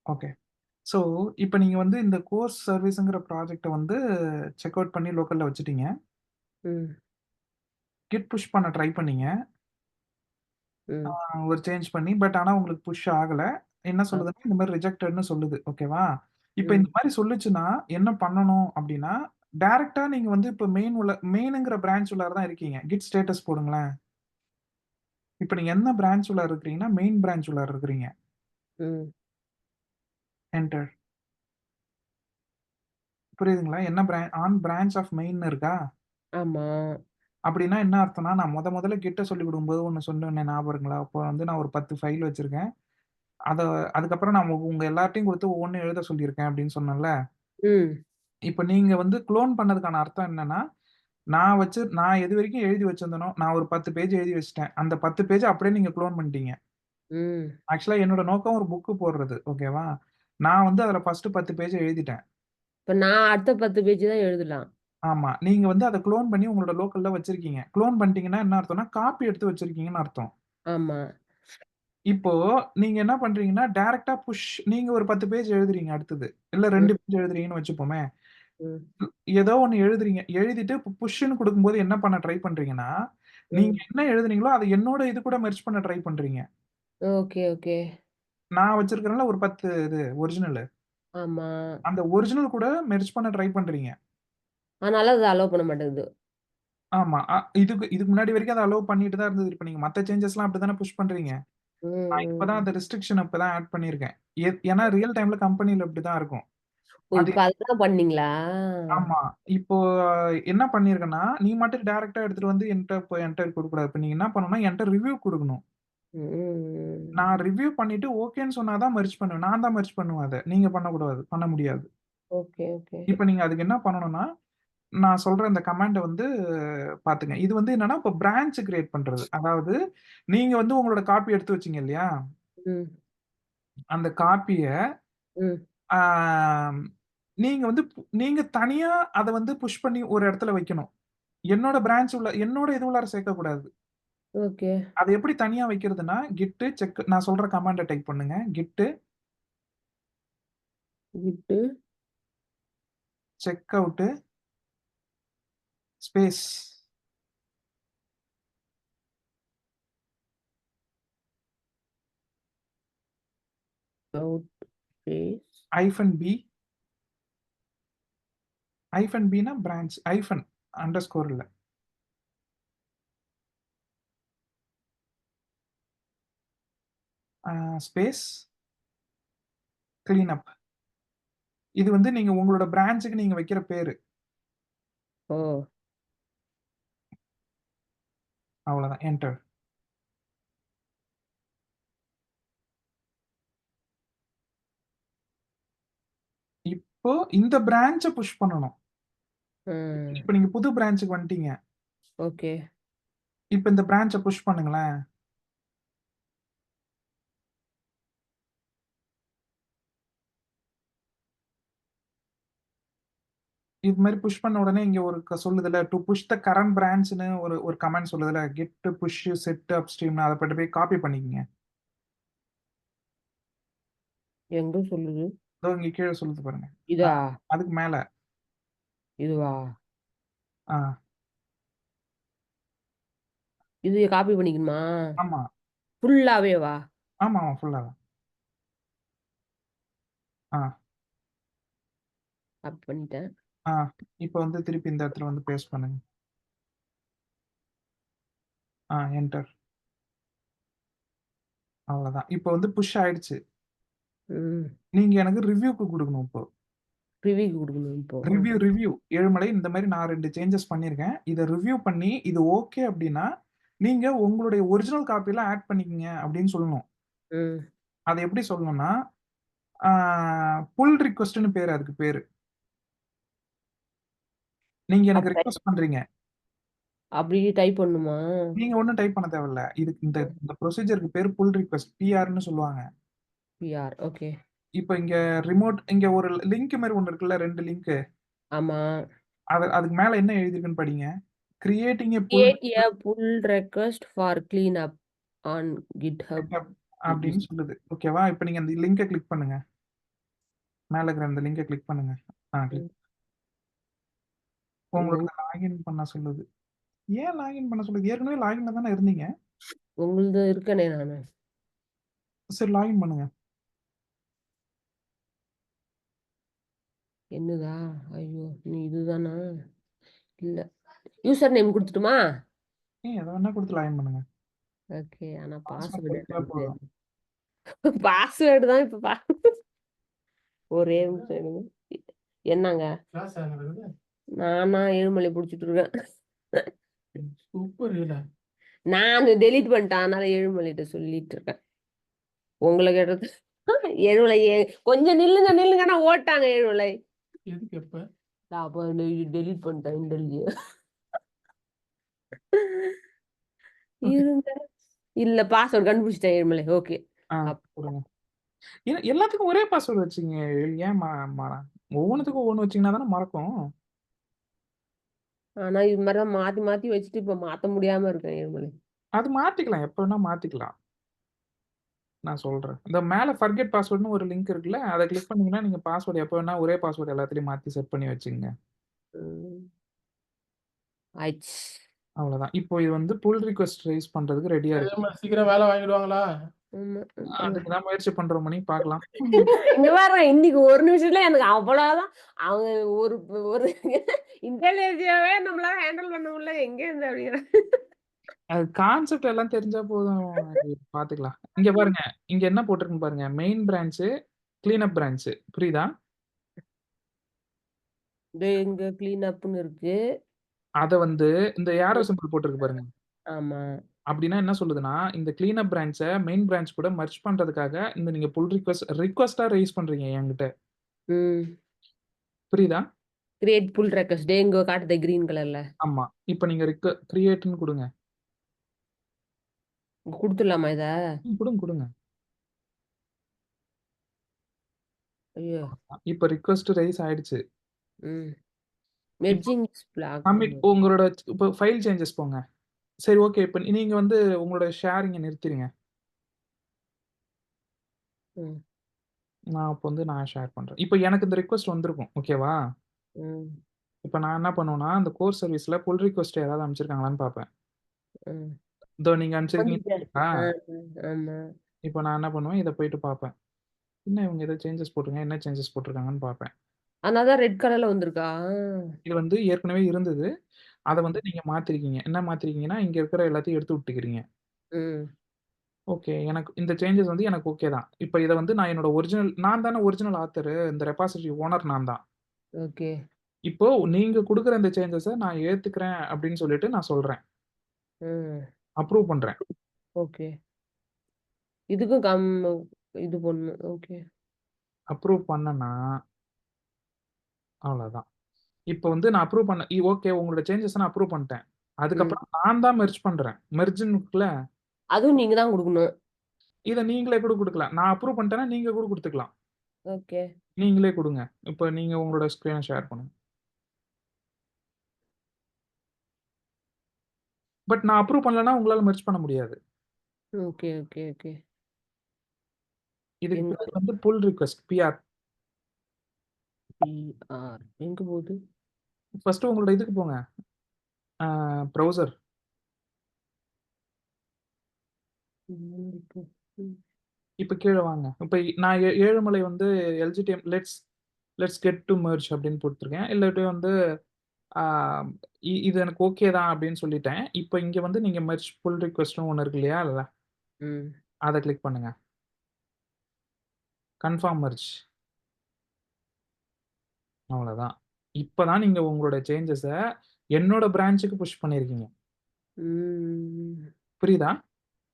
Okay. So, இப்ப நீங்க வந்து இந்த கோர்ஸ் சர்வீஸ்ங்கிற ப்ராஜெக்ட்ட வந்து செக் அவுட் பண்ணி லோக்கல்ல வச்சுட்டீங்க. ம். கிட் புஷ் பண்ண ட்ரை பண்ணீங்க. ம். ஒரு சேஞ்ச் பண்ணி. பட் ஆனா உங்களுக்கு புஷ் ஆகல. என்ன ஆ. சொல்லுதுன்னா, இந்த மாரி ரிஜெக்டட்ன்னு சொல்லுது. ஓகேவா? இப்ப இந்த ம். மாரி சொல்லுச்சுன்னா, என்ன பண்ணணும் அப்டின்னா, டைரக்ட்டா நீங்க வந்து இப்ப மெயின்ங்கிற பிரான்ச் உள்ளார தான் இருக்கீங்க. கிட் ஸ்டேட்டஸ் போடுங்களேன். இப்ப நீங்க என்ன பிரான்ச் உள்ளார இருக்கிறீங்கன்னா, மெயின் பிரான்ச் உள்ளார இருக்கிறீங்க. ம். என்டர். புரியுதுங்களா? என்ன ஆன் பிரான்ச் ஆஃப் மெயின்னு இருக்கா? ஆமா. அப்டின்னா என்ன அர்த்தம்னா, நான் மொதல்ல கிட்ட சொல்லிக் குடுக்கும்போது ஒண்ணு சொன்னேனே ஞாபகம் இருக்குங்களா? அப்போ வந்து நான் ஒரு 10 ஃபைல் வச்சிருக்கேன். அத அதுக்கப்புறம் நான் உங்க எல்லார்ட்டயும் குடுத்து ஒவ்வொன்னும் எழுத சொல்லியிருக்கேன் அப்டின்னு சொன்னேன்ல. ம். இப்ப நீங்க வந்து குளோன் பண்ணதுக்கான அர்த்தம் என்னன்னா, நான் எதுவரைக்கும் எழுதி வச்சிருந்தேனோ, நான் ஒரு 10 பேஜ் எழுதி வச்சுட்டேன். அந்த 10 பேஜ அப்படியே நீங்க குளோன் பண்ணிட்டீங்க. ம். ஆக்சுவலா என்னோட நோக்கம் ஒரு புக் போடுறது. ஓகேவா? நான் வந்து அதுல ஃபர்ஸ்ட் 10 பேஜ எழுதிட்டேன். இப்ப நான் அடுத்த 10 பேஜ் தான் எழுதலாம். ஆமா. நீங்க வந்து அத குளோன் பண்ணி உங்களோட லோக்கல்ல வச்சிருக்கீங்க. குளோன் பண்ணிட்டீங்கன்னா என்ன அர்த்தம்னா, காப்பி எடுத்து வச்சிருக்கீங்கன்னு அர்த்தம். ஆமா. இப்போ நீங்க என்ன பண்றீங்கன்னா, டைரக்ட்டா நீங்க ஒரு 10 பேஜ் எழுதுறீங்க அடுத்தது. இல்ல ம். 2 பேஜ் எழுதுறீங்கன்னு வச்சுப்போமே. ம். ஏதோ ஒண்ணு எழுதுறீங்க. எழுதிட்டு புஷ்ன்னு குடுக்கும்போது என்ன பண்ண ட்ரை பண்றீங்கன்னா, நீங்க ம். என்ன எழுதுனீங்களோ, அத என்னோட இது கூட மெர்ஜ் பண்ண ட்ரை பண்றீங்க. Okay, okay. நான் வச்சிருக்கிறேன்ல ஒரு 10 இது ஒரிஜினலு. ஆமா. அந்த ஒரிஜினல் கூட மெர்ஜ் பண்ண ட்ரை பண்றீங்க. அதனால அது அலோவ் பண்ண மாட்டேங்குது. ஆமா. இதுக்கு முன்னாடி வரைக்கும் அத அலோவ் பண்ணிட்டு தான் இருந்தது. இப்ப நீங்க மத்த சேஞ்சஸ்லாம் அப்படி தானே புஷ் பண்றீங்க. ம். நான் இப்ப தான் ம். அந்த ரெஸ்ட்ரிக்ஷன் இப்ப தான் ஆட் பண்ணியிருக்கேன். ஏன்னா ரியல் டைம்ல கம்பெனில இப்படிதான் இருக்கும். ஓ! அது இப்ப அததான் பண்ணீங்களா? ஆமா. இப்போ என்ன பண்ணியிருக்கேன்னா, நீ மட்டும் டைரக்ட்டா எடுத்துட்டு வந்து என்ட்ட குடுக்கக்கூடாது. இப்ப நீங்க என்ன பண்ணணும்னா, என்ட்ட ரிவ்யூ குடுக்கணும். ம். நான் ரிவ்யூ பண்ணிட்டு ஓகேன்னு சொன்னா தான் மெர்ஜ் பண்ணுவேன். நான் தான் மெர்ஜ் பண்ணுவேன் அத. நீங்க பண்ணக்கூடாது. பண்ண முடியாது. Okay, okay. இப்ப நீங்க அதுக்கு என்ன பண்ணணும்னா, நான் சொல்ற இந்த கமாண்ட வந்து பாத்துங்க. இது வந்து என்னன்னா, இப்ப பிரான்ச் கிரியேட் பண்றது. அதாவது நீங்க வந்து உங்களோட காப்பி எடுத்து வச்சீங்க இல்லையா? ம். அந்த காப்பிய ம். ஆ நீங்க வந்து நீங்க தனியா அத வந்து புஷ் பண்ணி ஒரு இடத்துல வைக்கணும். என்னோட இது உள்ளார சேர்க்கக்கூடாது. ஓகே. அத எப்படி தனியா வைக்கிறதுன்னா, செக் நான் சொல்ற கமாண்ட டைப் பண்ணுங்க. விட்டு checkout space out space hyphen B hyphen பின்னா பிரான்ச் அண்டர்ஸ்கோர் இல்ல. Space clean up. இது வந்து நீங்க உங்களோட பிரான்ச்சுக்கு நீங்க வைக்கிற பேரு. ஓ! அவ்வளதான். என்டர். இப்போ இந்த பிரான்ச்ச புஷ் பண்ணணும். ம். இப்ப நீங்க புது பிரான்ச்சுக்கு வந்துட்டீங்க. ஓகே. இப்ப இந்த பிரான்ச்ச புஷ் பண்ணுங்களேன். இது மாரி புஷ் பண்ண உடனே இங்க ஒரு சொல்லுதுல்ல, டூ புஷ் த கரண்ட் பிரான்ச்ன்னு ஒரு ஒரு கமாண்ட் சொல்லுதுல்ல. புஷ் செட் அப்ஸ்ட்ரீம்ன்னு அத போய் காப்பி பண்ணிக்கங்க. எங்க சொல்லுது? இதோ இங்க கீழ சொல்லுது பாருங்க. அ இதா? அதுக்கு மேல. இதுவா? ஆ இது காப்பி பண்ணிக்கணுமா? ஆமா. ஃபுல்லாவேவா? ஆமாமா. ஃபுல்லா தான். ஆ, காப்பி பண்ணிட்டேன். ஆ. இப்ப வந்து திருப்பி இந்த இடத்துல வந்து பேஸ்ட் பண்ணுங்க. என்டர். அவ்வளதான். இப்ப வந்து புஷ் ஆயிடுச்சு. ம். நீங்க எனக்கு ரிவ்யூக்கு குடுக்கணும் இப்போ. ப்ரிவியூக்கு குடுக்கணும் இப்போ. ரிவ்யூ. ஏழுமலை இந்த மாரி நான் 2 சேஞ்சஸ் பண்ணியிருக்கேன். இத ரிவ்யூ பண்ணி இது ஓகே அப்டின்னா, நீங்க உங்களுடைய ஒரிஜினல் காப்பில ஆட் பண்ணிக்கங்க அப்டின்னு சொல்லணும். ம். அத எப்படி சொல்லணும்னா, ஆ புல் ரிக்வெஸ்ட்ன்னு அதுக்கு பேரு. நீங்க எனக்கு அப்ப ரிக்வெஸ்ட் பண்றீங்க. அப்படி டைப் பண்ணணுமா? நீங்க ஒண்ணும் டைப் பண்ண தேவையில்ல. இதுக்கு இந்த ம். இந்த ப்ரொசீஜர்க்கு பேரு புல் ரிக்வெஸ்ட். பிஆர்ன்னு சொல்லுவாங்க. பிஆர். ஓகே. இப்ப இங்க ஒரு லிங்க் மாரி ஒண்ணு இருக்குல்ல 2 லிங்க். ஆமா. அதுக்கு மேல என்ன எழுதியிருக்குன்னு படிங்க. Creating a pull create a pull request for clean up on GitHub அப்படின்னு இஸ் சொல்லுது. ஓகேவா? இப்ப நீங்க அந்த லிங்க கிளிக் பண்ணுங்க. மேல இருக்கிற அந்த லிங்க கிளிக் பண்ணுங்க. கிளிக். ம். உங்களோடத லாகின் பண்ண சொல்லுது. ஏன் லாகின் பண்ண சொல்லுது? ஏற்கனவே லாகின்ல தானே இருந்தீங்க. உங்களுது இருக்கனே நானு. சரி லாகின் பண்ணுங்க. என்னதா? ஐயோ! நீ இதுதானா? இல்ல. யூசர் நேம் குடுத்துட்டுமா? எத வேணா குடுத்து லாகின் பண்ணுங்க. ஓகே. ஆனா பாஸ்வேர்ட் பாஸ்வேர்டு குடுத்தா என்னன்னு போதும். தெரியாது. பாஸ்வேர்டு தான் இப்ப ஒரே நிமிஷம் இருங்க. என்னங்க? நானா ஏழுமலை புடிச்சிட்டு இருக்கேன். சூப்பர் இல்ல. நானு டெலீட் பண்ணிட்டேன். அதனால ஏழுமலைட்ட சொல்லிட்டு இருக்கேன். உங்கள கேட்டது ஏழுமலை கொஞ்சம் நில்லுங்க நில்லுங்கன்னா ஓட்டாங்க ஏழுமலை. எதுக்கு எப்ப? நான் அப்ப டெலீட் பண்ணிட்டேன் இன்டெலிஜிய. ஓகே. இருங்க. இல்ல பாஸ்வேர்ட் கண்டுபிடிச்சிட்டேன் ஏழுமலை. ஓகே. குடுங்க. எல்லாத்துக்கும் ஒரே பாஸ்வேர்ட் வச்சுங்க. ஏன் ஒவ்வொன்னுத்துக்கும் ஒவ்வொன்னு வச்சீங்கன்னா தானே மறக்கும். ஆனா இது மாதிரி தான் மாத்தி மாத்தி வச்சுட்டு இப்ப மாத்த முடியாம இருக்கேன் ஏழுமலை. அது மாத்திக்கலாம். எப்ப வேணா மாத்திக்கலாம். நான் சொல்றேன். இந்த மேல ஃபர்கெட் பாஸ்வேர்ட்ன்னு ஒரு லிங்க் இருக்குல்ல. அத கிளிக் பண்ணீங்கன்னா, நீங்க பாஸ்வேர்ட் எப்ப வேணா ஒரே பாஸ்வேர்ட் எல்லாத்துலயும் மாத்தி செட் பண்ணி வச்சுக்கங்க. ம். ஆயிடுச்சு. அவ்வளவுதான். இப்போ இது வந்து புல் ரிக்வெஸ்ட் ரைஸ் பண்றதுக்கு ரெடியா இருக்கு. சீக்கிரம் வேலை வாங்கிடுவாங்களா? ஆமா. அதுக்கு தான் முயற்சி பண்றோம் மணி பார்க்கலாம். இங்க பாருங்க இன்னைக்கு ஒரு நிமிஷத்துல எனக்கு அவ்வளவுதான். அவங்க ஒரு ஒரு இன்டெலிஜென்ஸாவே நம்மளால ஹேண்டில் பண்ண முடியல. எங்க இருந்து அப்படிங்கிற. அது கான்செப்ட் எல்லாம் தெரிஞ்சா போதும். பாத்துக்கலாம். இங்க பாருங்க. இங்க என்ன போட்டிருக்குன்னு பாருங்க. Main branch, clean up branch. புரியுதா? இங்க கிளீன் அப்னு இருக்கு. அத வந்து இந்த ஏரோ சிம்பல் போட்டிருக்கு பாருங்க. ஆமா. அப்படின்னா என்ன சொல்லுதுன்னா, இந்த கிளீன் அப் பிரான்ச்ச மெயின் பிரான்ச் கூட மெர்ஜ் பண்றதுக்காக இந்த நீங்க புல் ரிக்வெஸ்ட்டா ரைஸ் பண்றீங்க என்கிட்ட. ம். புரியுதா? கிரியேட் புல் ரெக்வெஸ்ட் இங்க காட்டுது கிரீன் கலர்ல. ஆமா. இப்ப நீங்க கிரியேட்ன்னு குடுங்க. குடுத்துடலாமா இத? குடுங்க, குடுங்க. ஐயோ. இப்ப ரிக்வெஸ்ட் ரைஸ் ஆயிடுச்சு. ம். இப்போ மெர்ஜிங் பிளாக். சப்மிட் உங்களோட இப்ப ஃபைல் சேஞ்சஸ் போங்க. சரி ஓகே. இப்ப நீங்க வந்து உங்களோட ஷேரிங்க நிறுத்திருங்க. ம். நான் ஷேர் பண்றேன். இப்ப எனக்கு இந்த ரிக்வெஸ்ட் வந்திருக்கும். ஓகேவா? ம். இப்ப நான் என்ன பண்ணுவேன்னா, அந்த கோர் சர்வீஸ்ல புல் ரிக்வெஸ்ட் யாராவது அனுப்பிச்சிருக்காங்களான்னு பார்ப்பேன். ம். இதோ நீங்க அனுப்பிச்சிருக்கீங்க வந்துட்டேன். பார்த்தீங்களா? ஆமா. இப்ப நான் என்ன பண்ணுவேன், இத போயிட்டு பார்ப்பேன். என்ன இவங்க ஏதோ சேஞ்சஸ் போட்டிருக்காங்க. என்ன சேஞ்சஸ் போட்டிருக்காங்கன்னு பார்ப்பேன். அதனாலதான் ரெட் கலர்ல வந்திருக்கா? இது வந்து ஏற்கனவே இருந்தது. அத ம். வந்து நீங்க மாத்திருக்கீங்க. என்ன மாத்திருக்கீங்கன்னா, இங்க இருக்கிற எல்லாத்தையும் எடுத்து விட்டுக்கிறீங்க. ம். ஓகே. எனக்கு இந்த சேஞ்சஸ் வந்து எனக்கு ஓகே தான். இப்ப இத வந்து நான் என்னோட நான் தானே ஒரிஜினல் ஆத்தரு. இந்த ரெபாசிட்டரி ஓனர் நான் தான். ஓகே. இப்போ நீங்க குடுக்குற இந்த சேஞ்சஸ நான் ஏத்துக்கிறேன் அப்படின்னு சொல்லிட்டு நான் சொல்றேன். ம். அப்ரூவ் பண்றேன். ஓகே. இதுக்கும் இது பண்ணணும். ஓகே. அப்ரூவ் பண்ணனா அவ்வளவுதான். இப்ப வந்து நான் அப்ரூவ் பண்ண ஓகே உங்களோட சேஞ்சஸ நான் அப்ரூவ் பண்ணிட்டேன். ம். அதுக்கப்புறம் நான் தான் மெர்ஜ் பண்றேன். மெர்ஜ்ன்னு இருக்குல்ல, அதுவும் நீங்க தான் குடுக்கணும். இத நீங்களே கூட குடுக்கலாம். நான் அப்ரூவ் பண்ணிட்டேன்னா நீங்க கூட குடுத்துக்கலாம். ஓகே. நீங்களே குடுங்க. இப்ப நீங்க உங்களோட ஸ்கிரீன ஷேர் பண்ணுங்க. பட் நான் அப்ரூவ் பண்ணலன்னா உங்களால மெர்ஜ் பண்ண முடியாது. Okay, okay, okay. இதுக்கு எங்க பேர் வந்து புல் ரிக்வெஸ்ட் பிஆர். பிஆர் எங்க போகுது? ஃபர்ஸ்ட் உங்களோட இதுக்கு போங்க. ப்ரௌசர். ம். இப்ப கீழ வாங்க. இப்ப நான் ஏழுமலை வந்து எல்ஜிடிஎம் லெட்ஸ் கெட் டூ மெர்ஜ் அப்படின்னு குடுத்துருக்கேன். இல்லாட்டி வந்து ஆ இது எனக்கு ஓகே தான் அப்படின்னு சொல்லிட்டேன். இப்ப இங்க வந்து நீங்க மெர்ஜ் புல் ரிக்வெஸ்ட்ன்னு ஒண்ணு இருக்கு இல்லையா? ம். அத கிளிக் பண்ணுங்க. Confirm merge. அவ்வளவுதான். இப்ப தான் நீங்க உங்களோட சேஞ்சஸ என்னோட பிரான்ச்சுக்கு புஷ் பண்ணியிருக்கீங்க. ம். புரியுதா?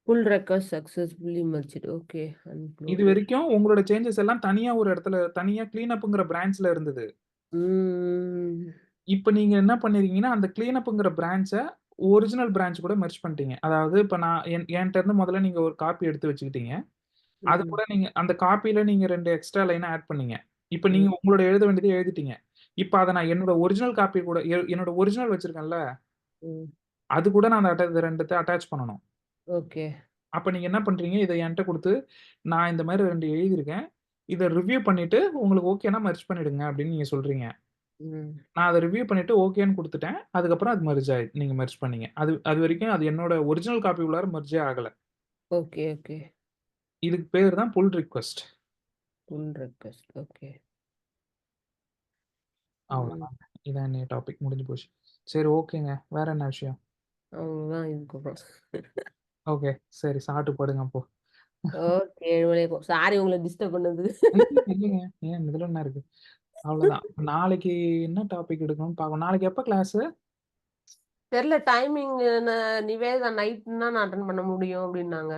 புல் ரெக்வெஸ்ட் சக்சஸ்ஃபுல்லி மெர்ஜ்ட். ஓகே. அன்க்ளோஸ். இதுவரைக்கும் உங்களோட சேஞ்சஸ் எல்லாம் தனியா ஒரு இடத்துல தனியா கிளீன் அப்ங்கிற பிரான்ச்ல இருந்தது. ம். இப்ப நீங்க என்ன பண்ணியிருக்கீங்கன்னா, அந்த கிளீன் அப்ங்கிற பிரான்ச்ச ஒரிஜினல் பிரான்ச் கூட மெர்ஜ் பண்ணிட்டீங்க. அதாவது இப்ப நான் என்ட்ட இருந்து முதல்ல நீங்க ஒரு காப்பி எடுத்து வச்சுக்கிட்டீங்க. அது ம். கூட நீங்க அந்த காப்பில நீங்க 2 எக்ஸ்ட்ரா லைன் ஆட் பண்ணீங்க. இப்ப ம். நீங்க உங்களோட எழுத வேண்டியத எழுதிட்டீங்க. இப்ப அத நான் என்னோட ஒரிஜினல் காப்பி கூட என்னோட ஒரிஜினல் வச்சிருக்கேன்ல, ம். அது கூட நான் அந்த 2த்த அட்டாச் பண்ணணும். ஓகே. அப்ப நீங்க என்ன பண்றீங்க, இத என்ட்ட குடுத்து, நான் இந்த மாரி 2 எழுதியிருக்கேன். இத ரிவ்யூ பண்ணிட்டு உங்களுக்கு ஓகேன்னா மெர்ஜ் பண்ணிடுங்க அப்படின்னு நீங்க சொல்றீங்க. ம். நான் அத ரிவ்யூ பண்ணிட்டு ஓகேன்னு குடுத்துட்டேன். அதுக்கப்புறம் அது நீங்க மெர்ஜ் பண்ணீங்க. அதுவரைக்கும் அது என்னோட ஒரிஜினல் காப்பி உள்ளார மெர்ஜே ஆகல. Okay, okay. இதுக்கு பேரு தான் புல் ரிக்வெஸ்ட். புல் ரெக்வெஸ்ட். ஓகே. ம். அவ்வளோதாங்க. இதான் இன்னைய டாபிக் முடிஞ்சு போச்சு. சரி ஓகேங்க. வேற என்ன விஷயம்? அவ்வளோதான் இதுக்கப்புறம். ஓகே. சரி சாப்பிட்டு படுங்க அப்போ. ஓகே 7 மணி இருக்கும். சாரி உங்கள டிஸ்டர்ப் பண்ணதுக்கு. இல்லைங்க. ஏன் இதுல என்ன இருக்கு? அவ்வளோதான். நாளைக்கு என்ன டாபிக் எடுக்கணும்னு பார்க்கணும். நாளைக்கு எப்ப கிளாஸு? தெரியல டைமிங் நிவேதா நைட்னா நான் அட்டெண்ட் பண்ண முடியும் அப்படின்னாங்க.